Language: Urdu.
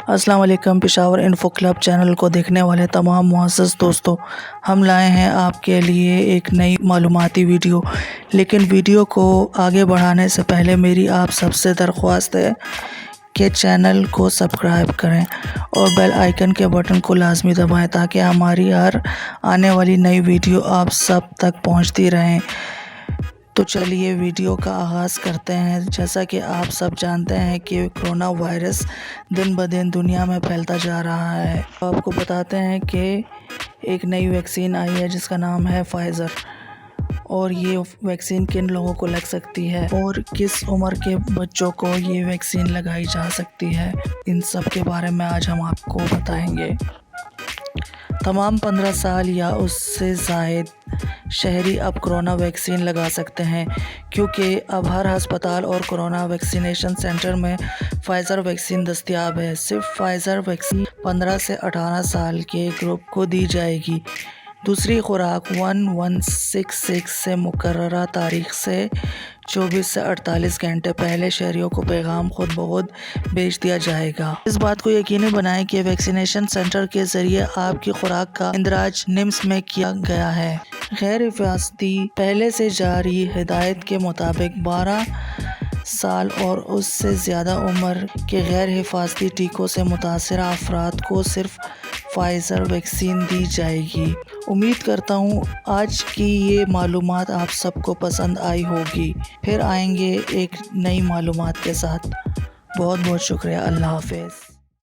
السلام علیکم پشاور انفو کلب چینل کو دیکھنے والے تمام معزز دوستوں، ہم لائے ہیں آپ کے لیے ایک نئی معلوماتی ویڈیو۔ لیکن ویڈیو کو آگے بڑھانے سے پہلے میری آپ سب سے درخواست ہے کہ چینل کو سبسکرائب کریں اور بیل آئیکن کے بٹن کو لازمی دبائیں تاکہ ہماری ہر آنے والی نئی ویڈیو آپ سب تک پہنچتی رہیں۔ تو چلیے ویڈیو کا آغاز کرتے ہیں۔ جیسا کہ آپ سب جانتے ہیں کہ کرونا وائرس دن بدن دنیا میں پھیلتا جا رہا ہے۔ آپ کو بتاتے ہیں کہ ایک نئی ویکسین آئی ہے جس کا نام ہے فائزر، اور یہ ویکسین کن لوگوں کو لگ سکتی ہے اور کس عمر کے بچوں کو یہ ویکسین لگائی جا سکتی ہے، ان سب کے بارے میں آج ہم آپ کو بتائیں گے۔ تمام 15 سال یا اس سے زائد شہری اب کرونا ویکسین لگا سکتے ہیں، کیونکہ اب ہر ہسپتال اور کورونا ویکسینیشن سینٹر میں فائزر ویکسین دستیاب ہے۔ صرف فائزر ویکسین 15 سے 18 سال کے گروپ کو دی جائے گی۔ دوسری خوراک 1166 سے مقررہ تاریخ سے 24 سے 48 گھنٹے پہلے شہریوں کو پیغام خود بخود بھیج دیا جائے گا۔ اس بات کو یقینی بنائیں کہ ویکسینیشن سینٹر کے ذریعے آپ کی خوراک کا اندراج نمس میں کیا گیا ہے۔ غیر حفاظتی پہلے سے جاری ہدایت کے مطابق 12 سال اور اس سے زیادہ عمر کے غیر حفاظتی ٹیکوں سے متاثرہ افراد کو صرف فائزر ویکسین دی جائے گی۔ امید کرتا ہوں آج کی یہ معلومات آپ سب کو پسند آئی ہوگی۔ پھر آئیں گے ایک نئی معلومات کے ساتھ۔ بہت بہت شکریہ۔ اللہ حافظ۔